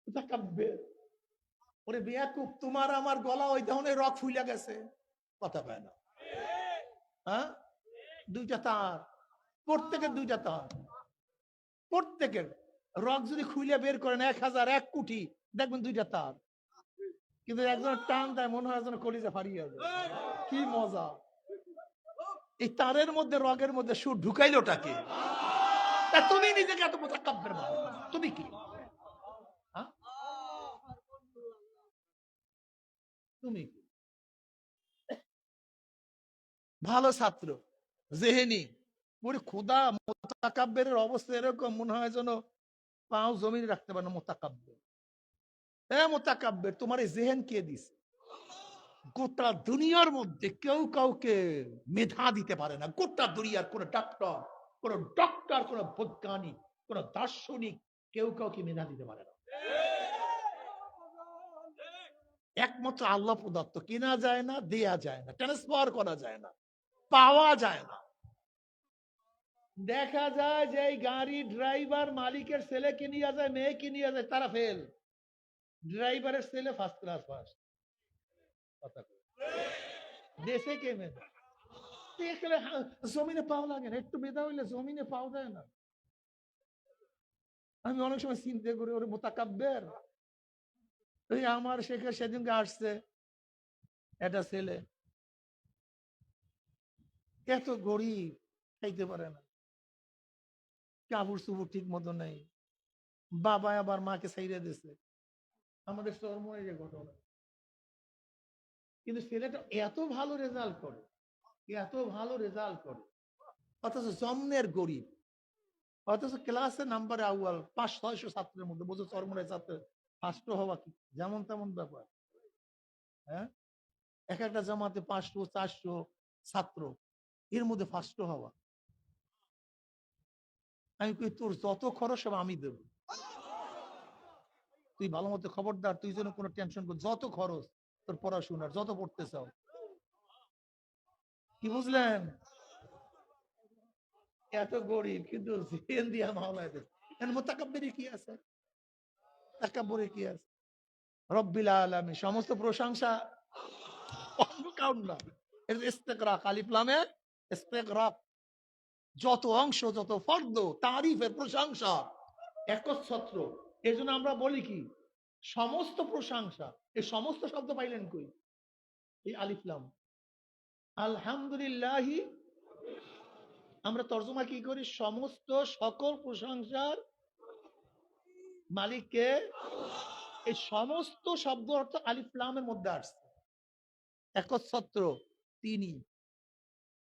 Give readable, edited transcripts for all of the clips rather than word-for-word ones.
মুতাকাব্বির। ওরে বেয়াকুব, তোমার আমার গলা ওই ধরনের রক ফুইলা গেছে, কথা পায় না। হ্যাঁ, দুইটা তার, প্রত্যেকের দুইটা তার, প্রত্যেকের রক যদি খুইলে বের করেন 1000 কোটি, দেখবেন দুইটা তার। কিন্তু একজনের টান দেয়, মনে হয় যেন কলিজা ফারিয়ে যাবে। কি মজা! এই তারের মধ্যে, রগের মধ্যে সুর ঢুকাইলোটাকে। তা তুমি নিজেকে এত মুতাকাব্বির ভাবো, তুমি কি? হ্যাঁ, তুমি কি? ভালো ছাত্র, জেহেনি, ওরে খোদা, মুতাকাব্বিরের অবস্থা এরকম, মনে হয় যেন পাও জমিনে রাখতে পারে না। মুতাকাব্বির, মুতাকাব্বির, তোমার এই জেহেন কে দিছে? গোটা দুনিয়ার মধ্যে কেউ কাউকে মেধা দিতে পারে না। গোটা দুনিয়ার কোন ডক্টর, কোন বৈজ্ঞানিক, কোন দার্শনিক কেউ কাউকে মেধা দিতে পারে না। একমাত্র আল্লাহ প্রদত্ত, কেনা যায় না, দেয়া যায় না, ট্রান্সফার করা যায় না, পাওয়া যায় না। দেখা যায় যে এই গাড়ি ড্রাইভার মালিকের ছেলেকে নিয়ে যায়, মেয়েকে নিয়ে যায়, তারা ফেল। ড্রাইভারের ছেলে ফার্স্ট ক্লাস ফার্স্ট। কথা দেশে কে মেধা দেখলে জমিনে পাও লাগে না, একটু মেধা হইলে জমিনে পাও যায় না। আমি অনেক সময় চিন্তা করি, ওরে মুতাকাব্বির। ওই আমার শেখে সেদিনকে আসছে একটা ছেলে, এত গরিব, খাইতে পারে না, কাপড় চুপড় ঠিক মতো নেই, বাবা আবার মাকে ছাইড়ে দিছে, আমাদের চরমনে যে ঘটনা। কিন্তু ছেলেটা এত ভালো রেজাল্ট করে, এত ভালো রেজাল্ট করে, অথচ জন্মের গরিব, অথচ ক্লাসে নাম্বারে আউয়াল, 500-600 ছাত্রের মধ্যে, বোঝো চরমনের ছাত্রের ফার্স্ট হওয়া কি যেমন তেমন ব্যাপার? হ্যাঁ, এক একটা জামাতে 500-400 ছাত্র, এর মধ্যে ফার্স্ট হওয়া। আমি কই, তোর যত খরচ সব আমি দেব, তুই ভালো মতো খবরদার, তুই যেন কোনো টেনশন কর, যত খরচ তোর পড়াশোনার, যত পড়তে চাও। কি বুঝলেন? এত গরিব কিন্তু জেন দিয়া মাওলায় দেয়। মুতাকাব্বিরি কি আছে, তাকাব্বুরে কি আছে? রব্বিল আলামিন, সমস্ত প্রশংসা অন্য কাউর না। ইস্তেগরাক, আলিফ লামে ইস্তেগরাক, যত অংশ, যত ফর্দ, তারিফের প্রশংসা একচ্ছত্র। এই জন্য আমরা বলি কি, সমস্ত প্রশংসা। এই সমস্ত শব্দ পাইলেন কই? এই আলিফ লাম। আলহামদুলিল্লাহি, আমরা তর্জমা কি করি? সমস্ত সকল প্রশংসার মালিককে। এই সমস্ত শব্দ অর্থ আলিফ লামের মধ্যে আসছে, একচ্ছত্র, তিনি,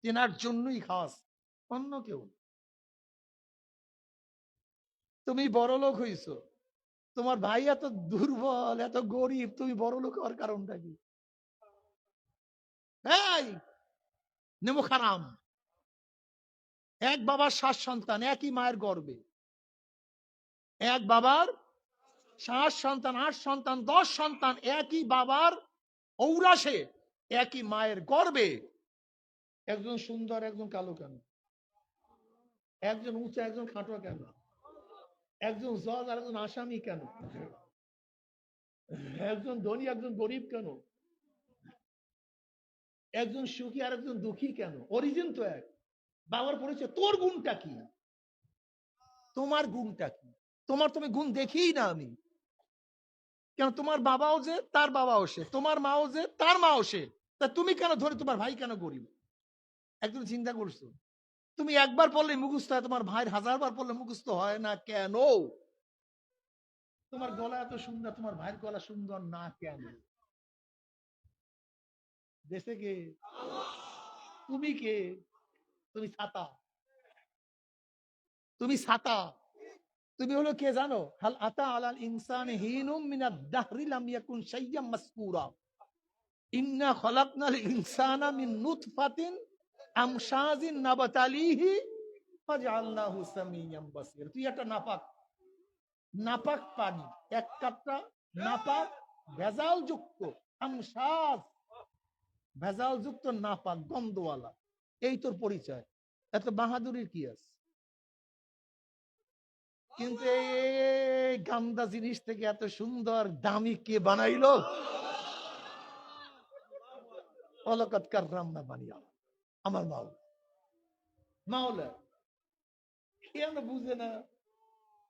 তেনার জন্যই খাস, অন্য কেউ। তুমি বড় লোক হইছো, তোমার ভাই এত দুর্বল, এত গরিব, তুমি বড় লোক হওয়ার কারণটা কি? এই নেমো খারাম, এক বাবার 7 সন্তান, একই মায়ের গর্ভে, এক বাবার 7 সন্তান, 8 সন্তান, 10 সন্তান, একই বাবার ঔরাসে, একই মায়ের গর্ভে। একজন সুন্দর, একজন কালো কেন? একজন উঁচা, একজন খাটো কেন? একজন জজ আর একজন আসামি কেন? একজন ধনী, একজন গরিব কেন? একজন সুখী আর একজন দুঃখী কেন? অরিজিন তো এক, বাবার পরিচয়। তোর গুণটা কি? তোমার গুণটা কি? তোমার তুমি গুণ দেখিই না আমি। কেন? তোমার বাবাও যে, তার বাবাও সে, তোমার মাও যে, তার মাও সে। তা তুমি কেন ধরে, তোমার ভাই কেন গরিব? একদম চিন্তা করছো? তুমি একবার পড়লে মুখস্থ হয়, তোমার ভাইয়ের 1000 বার পড়লে মুখস্থ হয় না কেন? তোমার গলা এত সুন্দর, তোমার ভাইয়ের গলা সুন্দর না কেন? দেশে কে? তুমি কে? তুমি ছাতা, তুমি ছাতা। তুমি হলো কে জানো? হাল আতা আলাল ইনসানি হিনুম মিনাদ দাহরি লাম ইয়াকুন শাইয়্যাম মাসকুরা, ইন্না খলাকনাল ইনসানা মিন নুতফাতিন আমশাজিন নাবতালিহি ফাজআলনাহু সামিয়্যাম বাসীর। তুই একটা নাপাক, নাপাক পানি, এক কাপটা নাপাক, ভেজাল যুক্ত, আমশাজ, ভেজাল যুক্ত, নাপাক, গন্ধওয়ালা, এই তোর পরিচয়। এত বাহাদুরির কি আছে? কিন্তু এই গান্দা জিনিস থেকে এত সুন্দর দামি কে বানাইলো? অলকাত কাররামনা বানিয়া আমার মাওলা। মাওলা কেন বুঝে না?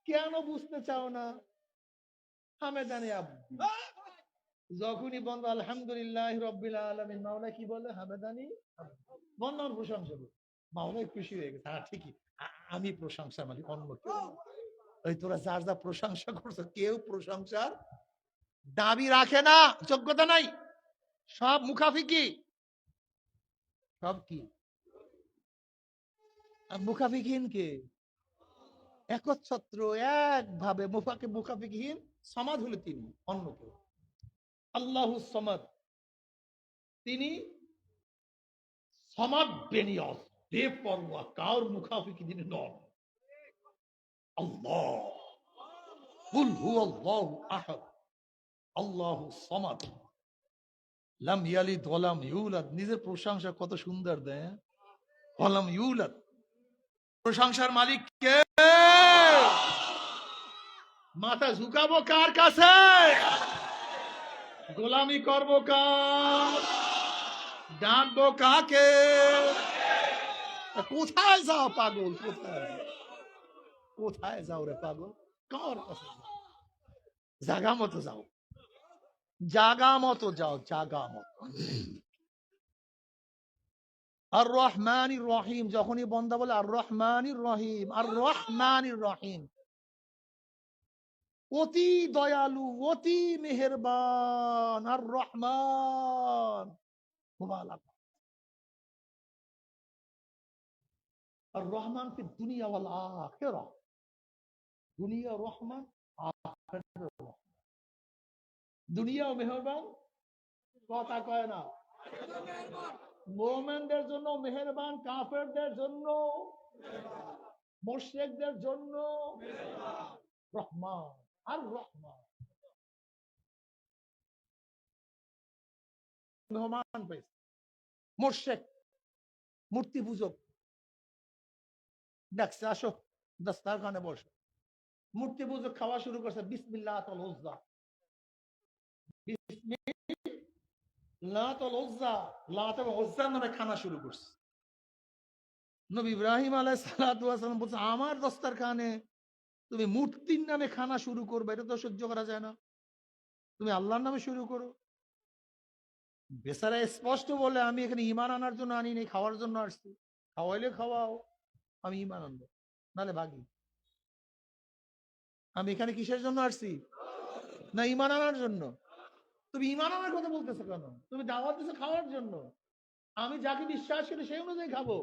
কেন বুঝতে চাও না? হামেদানি আব্দি, যখনই বন্ধ আলহামদুলিল্লাহ রাব্বিল আলামিন, মাওলা কি বলে? হামেদানি বন্ধন প্রশংসা বলে। মাওলা খুশি হয়ে গেছে। হ্যাঁ ঠিকই, আমি প্রশংসা মালিক, অন্য কেউ না। ওই তোরা যার যা প্রশংসা করছো, কেউ প্রশংসার দাবি রাখে না, যোগ্যতা নাই, সব মুখাফিকি। সব কি? আর মুখাফিকিহীন কে? একচ্ছত্র একভাবে মুখাফিকিহীন সমাদ হলো তিনি, অন্য কেউ। আল্লাহু সমাদ, তিনি সমাদ বেনিয়াজ, বেপরোয়া, কার মুখাফিকি তিনি নন। আল্লাহ, কুল হুয়াল্লাহু আহাদ, আল্লাহু সমাদ, লাম ইয়ালিদ ওয়া লাম ইউলাদ। নিজের প্রশংসা কত সুন্দর দেয়। ওয়া লাম ইউলাদ, প্রশংসার মালিক কে? মাথা ঝুঁকাবো কার কাছে? গোলামি করবো কার? ডাকবো কাকে? কোথায় যাও পাগল? কোথায় কোথায় যাও রে পাগল? কার কাছে? জাগা মতো যাও, জাগা মতো যাও, জাগা মতো। আর রহমানির রহিম, যখনই বন্দা বলে আর রহমানির রহিম, আর রহমানির রহিম, অতি দয়ালু, অতি মেহেরবান। আর রহমান, আর রহমান ফি দুনিয়া ওয়াল আখিরা, দুনিয়া রহমান, আখিরাতেও রহমান। দুনিয়াও মেহেরবান, কথা কয় না। মুমিনদের জন্য মেহেরবান, কাফেরদের জন্য, মুশরিকদের জন্য রহমান। আর রহমান মেহমান পাইছে। মুশরিক, মূর্তি পূজক ডাকছে, আসো দস্তারখানে বসো। মূর্তি পূজক খাওয়া শুরু করছে, বিসমিল্লাহ আল উজ্জা, বিসমিল্লাহ আল উজ্জা, লাত এবং উজ্জার নামে খানা শুরু করছে। নবী ইব্রাহিম আলাইহিস সালাতু ওয়াস সালাম বলছে, আমার দস্তারখানে তুমি মূর্তির নামে খানা শুরু করবে, এটা তো সহ্য করা যায় না, তুমি আল্লাহর নামে শুরু করো। বেচারা স্পষ্ট বলে, আমি এখানে ঈমান আনার জন্য আনি নাই, খাওয়ার জন্য আসছি। খাওয়াইলে খাওয়াও, আমি ঈমান আনবো, নালে ভাগি। আমি এখানে কিসের জন্য আসছি? না ঈমান আনার জন্য। তুমি ঈমান আনার কথা বলতেছো কেন? তুমি দাওয়াত দিছো খাওয়ার জন্য। আমি যাকে বিশ্বাস করি সেই অনুযায়ী খাবো।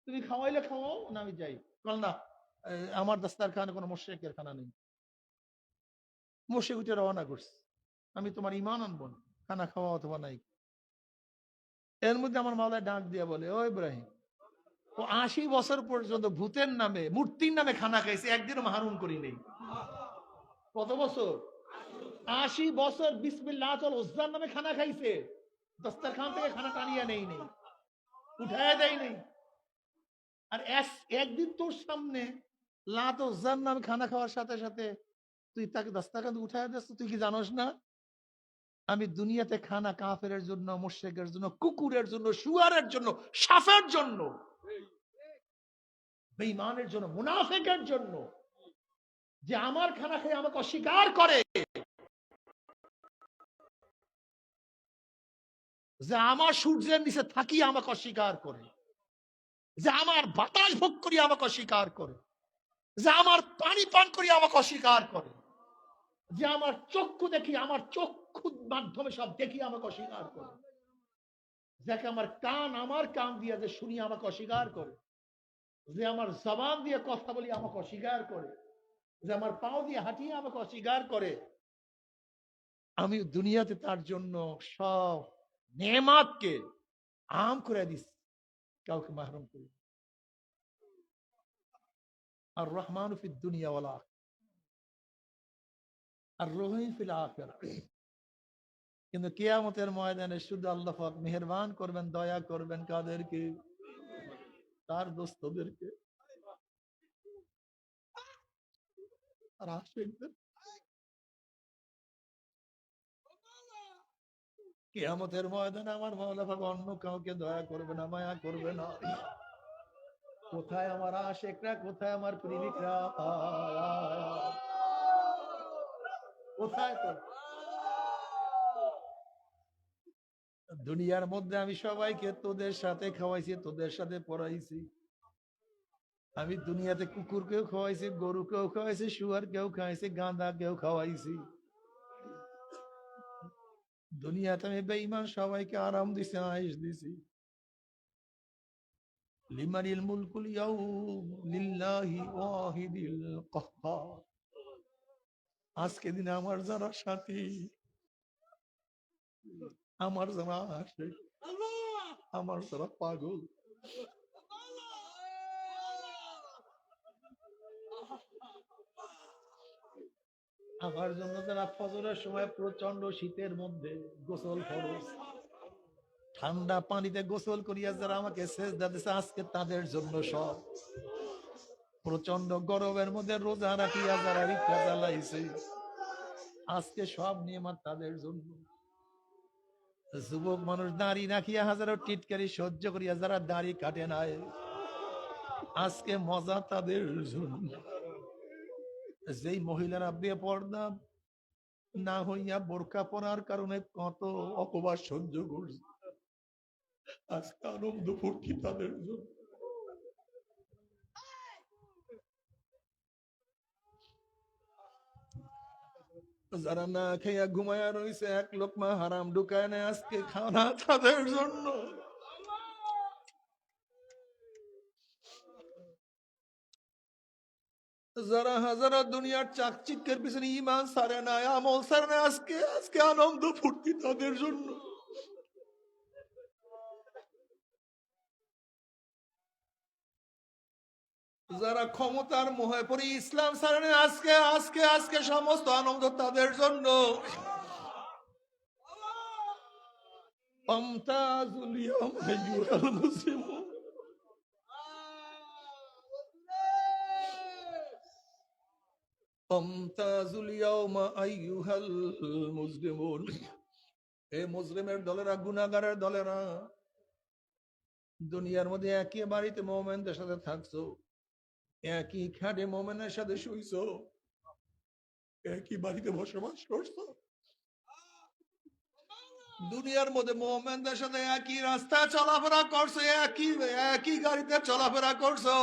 তুমি খাওয়াইলে খাওয়াও, না আমি যাই। বল না, আমার দাস্তারখানে কোনো মুশরিকের খানা নেই। মুশরিক উঠে রওনা করছে, আমি তোমার ঈমান আনবো না, খানা খাওয়া অথবা নাই। এর মধ্যে আমার মাওলায় ডাক দিয়ে বলে, ও ইব্রাহিম, ও ৮০ বছর পর্যন্ত ভূতের নামে, মূর্তির নামে খানা খাইছে, একদিনও মাহরুম করি নেই। কত বছর? ৮০ বছর বিসমিল্লাহ আল উজ্জার নামে খানা খাইছে, দস্তারখান থেকে খানা টানিয়ে নেই নেই, উঠায় দেয় নেই। আর একদিন তোর সামনে লাত উজ্জার নামে খানা খাওয়ার সাথে সাথে তুই তাকে দস্তারখান উঠায় দিচ্ছ। তুই কি জানোস না আমি দুনিয়াতে খানা কাফেরের জন্য, মুশরিকের জন্য, কুকুরের জন্য, শুয়ারের জন্য, সাপের জন্য, বেঈমানের জন্য, মুনাফিকের জন্য, যে আমার খানা খেয়ে আমাকে অস্বীকার করে, যে আমার সূর্যের নিচে থাকি আমাকে অস্বীকার করে, যে আমার বাতাস ভোগ করি আমাকে অস্বীকার করে, যে আমার পানি পান করি আমাকে অস্বীকার করে, যে আমার চক্ষু দেখি, আমার চক্ষুর মাধ্যমে সব দেখি আমাকে অস্বীকার করে, যাকে আমার কান দিয়ে যে শুনি আমাকে অস্বীকার করে, যে আমার জবান দিয়ে কথা বলি আমাকে অস্বীকার করে, যে আমার পাও দিয়ে হাঁটিয়ে আমাকে অস্বীকার করে, আমি দুনিয়াতে তার জন্য সব নেমাতকে আম করে দিস, কাউকে মাহরুম করি। আর রহমান ফিদ দুনিয়া ওয়াল আখিরাহ, আর রহিম ফিল আখিরাহ। কিন্তু কিয়ামতের ময়দানে শুধু আল্লাহ পাক মেহেরবান করবেন, দয়া করবেন কাদেরকে? তার দোস্তদেরকে। আর আশিকদের কিয়ামতের ময়দানে আমার মাওলা পাক অন্য কাউকে দয়া করবে না, মায়া করবে না। কোথায় আমার আশিকরা, কোথায় আমার প্রেমিকরা, কোথায়? তো দুনিয়ার মধ্যে আমি সবাইকে তোদের সাথে খাওয়াইছি, তোদের সাথে পড়াইছি। আমি দুনিয়াতে কুকুরকেও খাওয়াইছি, গরুকেও খাওয়াইছি, শুয়ারকেও খাওয়াইছি, গাঁদাকেও খাওয়াইছি। দুনিয়াতে আমি বেঈমান সবাইকে আরাম দিছি, আয়েশ দিছি। লিমানিল মুলকুল ইয়াউম লিল্লাহি ওয়াহিদিল কাহ্হার। আজকে দিনে আমার যারা সাথী, আমার যারা আশিক, আমার যারা পাগল, আমার জন্য যারা ফজরের সময় প্রচন্ড শীতের মধ্যে গোসল ফরজ, ঠান্ডা পানিতে গোসল করিয়া যারা আমাকে সেজদা দিছে, আজকে তাদের জন্য সব। প্রচন্ড গরমের মধ্যে রোজা রাখিয়া যারা রিক্সা চালাইছে, আজকে সব নিয়ামত তাদের জন্য। যুবক মানুষ দাড়ি রাখিয়া হাজারো টিটকারি সহ্য করিয়া যারা দাড়ি কাটে নাই, আজকে মজা তাদের জন্য। যেই মহিলারা বেপর্দা না হইয়া বোরকা পরার কারণে কত অপবাদ সহ্য করছে, আজকে আনন্দ ফুর্তি তাদের জন্য। যারা না খেয়া ঘুমায়া রয়েছে, এক লোকমা হারাম ঢুকায় না, আজকে খানা তাদের জন্য। যারা হাজারো দুনিয়ার চাকচিক্যের পিছনে ইমান সারে না, আমল সারে না, আজকে আজকে আনন্দ ফুর্তি তাদের জন্য। যারা ক্ষমতার মোহে পড়ে ইসলাম সারে না, আজকে আজকে আজকে সমস্ত আনন্দ তাদের জন্য। আমতাজুল ইয়াওমা আইয়ুহাল মুসলিমুন, আমতাজুল ইয়াওমা আইয়ুহাল মুসলিমুন। এ মুসলিমের দলেরা, গুনাহগারের দলেরা, দুনিয়ার মধ্যে একই বাড়িতে মুমিনদের সাথে থাকছো, একই খাটে মুমিনের সাথে শুইছো, একই বাড়িতে বসবাস করছো, দুনিয়ার মধ্যে মুমিনদের সাথে একই রাস্তা চলাফেরা করছো, একই একই গাড়িতে চলাফেরা করছো,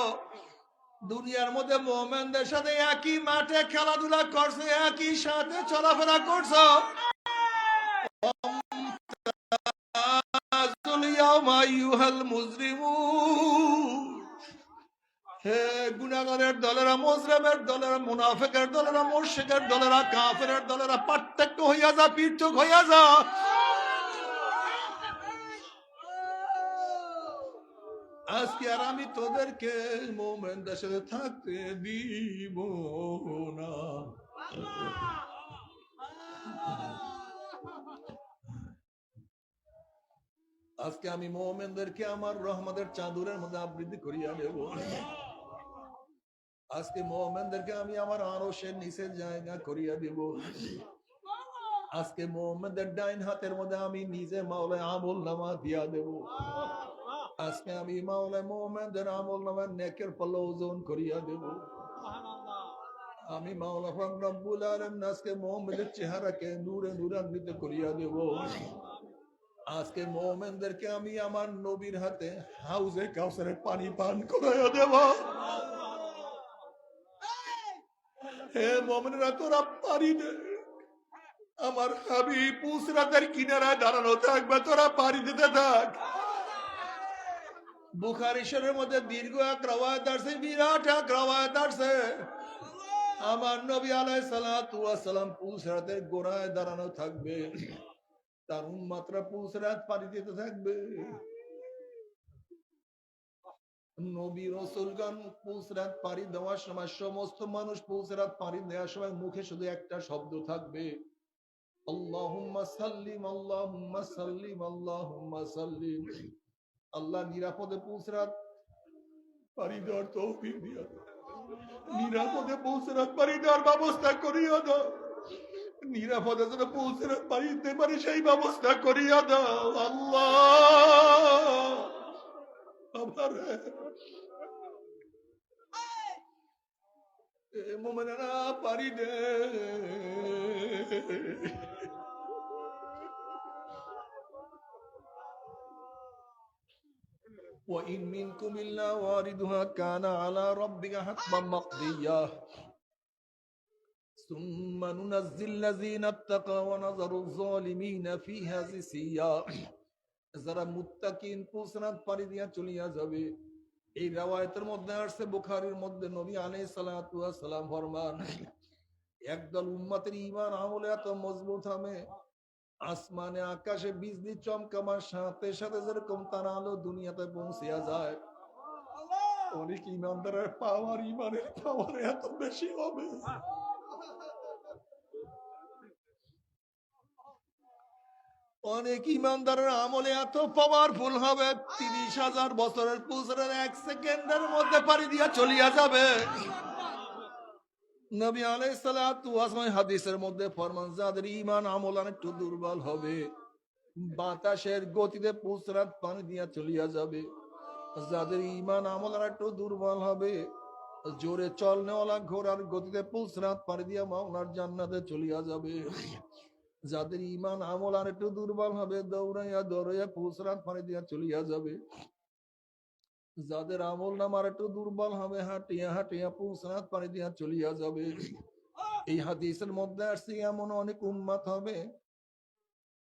দুনিয়ার মধ্যে মুমিনদের সাথে একই মাঠে খেলাধুলা করছো, একই সাথে চলাফেরা করছো। হে গুনাহগারের দলেরা, মুজরিমের দলেরা, মুনাফিকের দলেরা, মুশরিকের দলেরা, কাফেরের দলেরা, পার্থক্য হইয়া যা, পৃথক হইয়া যা। আজকে আর আমি তোদেরকে মুমিনদের সাথে থাকতে দিব না। আজকে আমি মুমিনদেরকে আমার রহমতের চাদরের মধ্যে আবৃত্তি করিয়া দেব। আজকে মুমিনদেরকে আমি আমার আরশের নিচে জায়গা করিয়া দেব। আজকে মুমিনদের ডাইন হাতের মধ্যে আমি নিজে মাওলা আমল নামা দিয়া দেব। আজকে আমি মাওলা মুমিনদের আমল নামা নেকের পাল্লা ওজন করিয়া দেব। আমি মাওলা পাক রব্বুল আলামিন আজকে মুমিনদের চেহারাকে নূরে নূরান্বিত করিয়া দেব। আজকে মুমিনদেরকে আমি আমার নবীর হাতে হাউজে কাউসারের পানি পান করাইয়া দেব। হে মুমিনরা, তোরা পারি দে, আমার হাবিব পুসরাতের কিনারায় দাঁড়ানো থাকবে, তোরা পারি দিতে থাক। বুখারী শরীফের মধ্যে দীর্ঘ এক রওয়ায়াত আছে, বিরাট এক রওয়ায়াত আছে। আমার নবী আলাইহিস সালাতু ওয়াস সালাম পুসরাতের গোড়ায় দাঁড়ানো থাকবে, তার উম্মতরা পুসরাত পানি দিতে থাকবে। নবী রাসূলগণ পুসরাত পানি দেওয়ার সময়, সমস্ত মানুষ পুসরাত পানি দেওয়ার সময় মুখে শুধু একটা শব্দ থাকবে, আল্লাহুম্মা সাল্লিম, আল্লাহুম্মা সাল্লিম, আল্লাহুম্মা সাল্লিম। আল্লাহ নিরাপদে পুসরাত পানি দেওয়ার তৌফিক দিয়া দাও। নিরাপদে পৌঁছানোর পারি দেওয়ার ব্যবস্থা করিয়া দাও, নিরাপদে যেন পৌঁছানোর পারিতে পারি সেই ব্যবস্থা করিয়া দাও আল্লাহ। আমার মোমেনা পারি দে। وإن منكم إلا واردها كان على ربك حتما مقضيا ثم ننزل الذين اتقوا ونذر الظالمين فيها جثيا। যারা মুত্তাকিন পুসরাত পাড়ি দিয়া চলিয়া যাবে। এই riwayতের মধ্যে আসছে, বুখারীর মধ্যে নবী আলাইহিস সালাতু ওয়াস সালাম ফরমান, একদল উম্মতের ঈমান আমলে এত মজবুত হবে, আসমানে আকাশে বিজলি চমকাবার সাথে সাথে যেরকম তার আলো দুনিয়াতে পৌঁছিয়া যায়, অনেক ইমানদারের পাওয়ার, ইমানের পাওয়ার এত বেশি হবে, অনেক ইমানদারের আমলে এত পাওয়ারফুল হবে, 30,000 বছরের পুজরের 1 সেকেন্ডের মধ্যে পাড়ি দিয়া চলিয়া যাবে। নবী আলাইহিস সালাতু ওয়াস সালাম হাদিসের মধ্যে ফরমান, যাদের ঈমান আমল একটু দুর্বল হবে, বাতাসের গতিতে পুজরাত পানি দিয়া চলিয়া যাবে। যাদের ঈমান আমল একটু দুর্বল হবে, জোরে চলনেওয়ালা ঘোড়ার গতিতে পুজরাত পানি দিয়া মাওলার জান্নাতে চলিয়া যাবে। যাদের ঈমান আমল আর একটু দুর্বল হবে, দৌড়াইয়া দৌড়াইয়া পুজরাত পানি দিয়া চলিয়া যাবে। যাদের আমল নামার একটু দুর্বল হবে, হাঁটিয়া হাঁটিয়া পুজরাত পানি দিয়া চলিয়া যাবে। এই হাদিসের মধ্যে আসছে, এমন অনেক উম্মত হবে,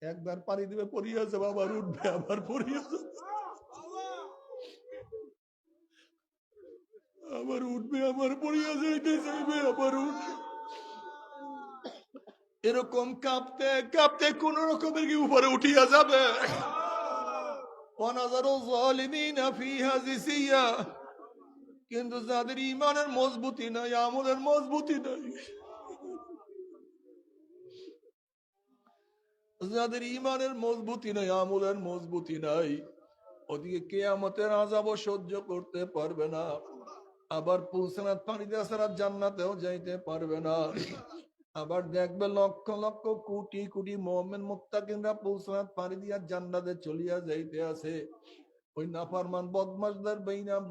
একবার পানি দিবে পড়িয়া যাবে, আবার উঠবে, আবার পড়িয়া যাবে, আবার উঠবে, আবার পড়িয়া যাইতে যাইবে, আবার উঠবে, এরকম কাঁপতে কাঁপতে কোন রকমের কি উপরে উঠিয়া যাবে। কিন্তু যাদের ঈমানের মজবুতি নাই, আমলের মজবুতি নাই, যাদের ঈমানের মজবুতি নাই, আমলের মজবুতি নাই, ওদিকে কিয়ামতের আযাব সহ্য করতে পারবে না, আবার পুলসিরাত পানি দিয়ে ছাড়া জান্নাতেও যাইতে পারবে না। আবার দেখবে লক্ষ লক্ষ কোটি কোটি মুমিন মুত্তাকিনরা পুলসিরাত পানি দিয়া জান্নাতে চলিয়া যাইতে আছে। ওই নাফরমান বদমাশদের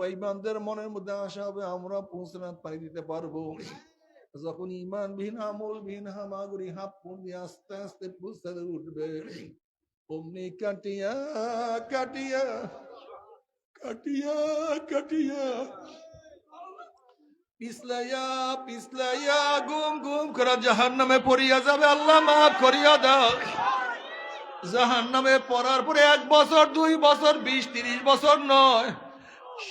বেঈমানদের মনের মধ্যে আশা হবে, আমরা পুলসিরাত পানি দিতে পারবো। যখন ঈমানবিহীন আমলবিহীন হামাগুড়ি হাঁপুড় দিয়ে আস্তে আস্তে পুলসিরাতে উঠবে, অমনি কাটিয়া কাটিয়া কাটিয়া কাটিয়া পিছলাইয়া পিছলাইয়া গুম গুম করে জাহান্নামে পড়িয়া যাবে। আল্লাহ মাফ করিয়া দাও। জাহান্নামে পড়ার পরে 1 বছর 2 বছর 20-30 বছর নয়,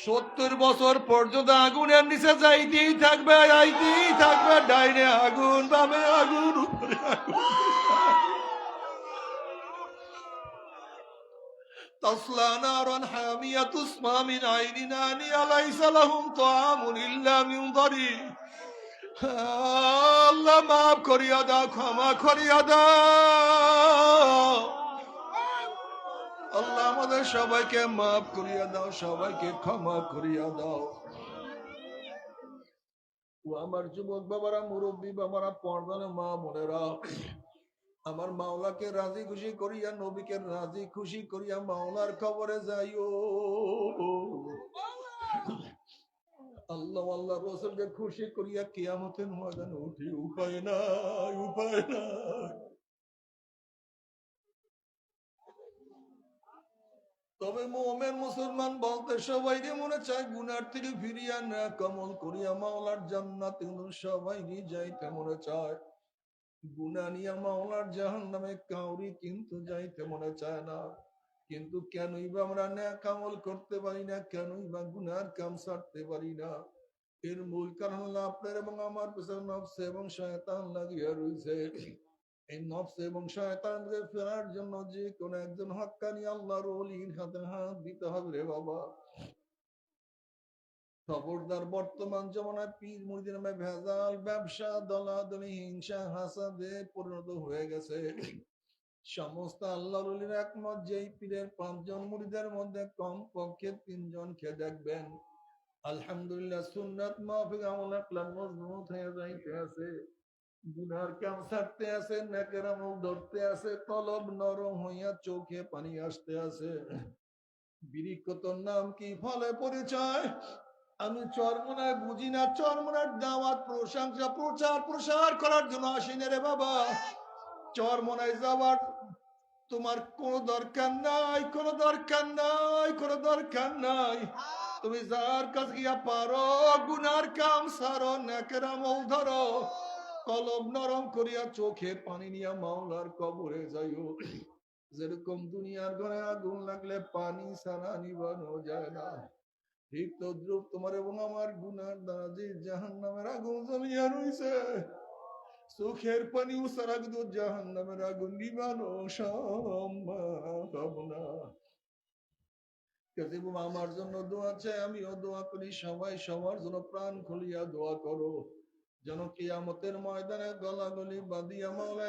70 বছর পর্যন্ত আগুনের নিচে যাইতেই থাকবে, যাইতেই থাকবে, ডাইনে আগুন, বামে আগুন, উপরে আগুন। تصلى نارا حامية تسقى من عين آنية ليس لهم طعام إلا من ضريع। আল্লাহ মাফ করিয়া দাও, ক্ষমা করিয়া দাও। আল্লাহ আমাদের সবাইকে মাফ করিয়া দাও, সবাইকে ক্ষমা করিয়া দাও। ও আমার যুবক বাবারা, মুরব্বী বাবারা, পর্দানে মা বোনেরা, আমার মাওলাকে রাজি খুশি করিয়া, নবীকে রাজি খুশি করিয়া মাওলার কবরে যাইও। আল্লাহ আল্লাহ রাসূলকে খুশি করিয়া কিয়ামতের ময়দানে উঠি, উপায় নাই, উপায় নাই। তবে মুমিন মুসলমান বলতে সবাইকে মনে চায় গুনার থেকে ফিরিয়া না কমল করিয়া মাওলার জান্নাতে সবাইকে যাইতে মনে চায়। গুনাহ নিয়া মাওলার জাহান্নামে কাউরি কিন্তু যাইতে মনে চায় না। কিন্তু কেনই বা আমরা নেক আমল করতে পারি না, কেনই বা গুনার কাম ছাড়তে পারি না? এর মূল কারণ হলো আপনার এবং আমার পেছনে নফস এবং শয়তান লাগিয়া রয়েছে। এই নফস এবং শয়তানকে ফেরার জন্য যে কোন একজন হক্কানি আল্লাহর ওলির হাতে হাত দিতে হবে রে বাবা। খবরদার, বর্তমান জমানায় পীর মুরিদের নামে ভেজাল ব্যবসা, দলাদলি, হিংসা, হাসাদে পরিণত হয়ে গেছে। সমস্ত আল্লাহর ওলির একমত, যেই পীরের 5 জন মুরিদের মধ্যে কম পক্ষে 3 জনকে দেখবেন আলহামদুলিল্লাহ সুন্নাত মাফিক আমল আকলাম মজবুত হয়ে যাইতে আছে, গুনার কাম ছাড়তে আছে, নেকের আমল ধরতে আছে, কলব নরম হইয়া চোখে পানি আসতে আছে। বিরিক্তর নাম কি, ফলে পরিচয়? আমি চরমনায় বুঝি না, চরমনার দাওয়াত প্রশংসা প্রচার প্রসার করার জন্য আসিনে রে বাবা। চরমনায় যাওয়ার তোমার কোনো দরকার নাই, কোনো দরকার নাই, কোনো দরকার নাই। তুমি যার কাছে গিয়া পারো, গুনার কাম সারো, নেকের আমল ধরো, কলব নরম করিয়া চোখে পানি নিয়া মাওলার কবরে যাইও। যেরকম দুনিয়ার ঘরে আগুন লাগলে পানি ছাড়া নিবানো যায় না, ঠিক তদ্রুপ তোমার এবং আমার গুনার দ্বারা যে জাহান্নামের আগুন জ্বলিয়া রইছে, চোখের পানি ছাড়া কিন্তু জাহান্নামের আগুন নিবানো সম্ভব না। আমার জন্য দোয়া চাই, আমিও দোয়া করি, সবাই সবার জন্য প্রাণ খুলিয়া দোয়া করো, যেন কিয়ামতের ময়দানে গলাগলি বাঁধিয়া মাওলা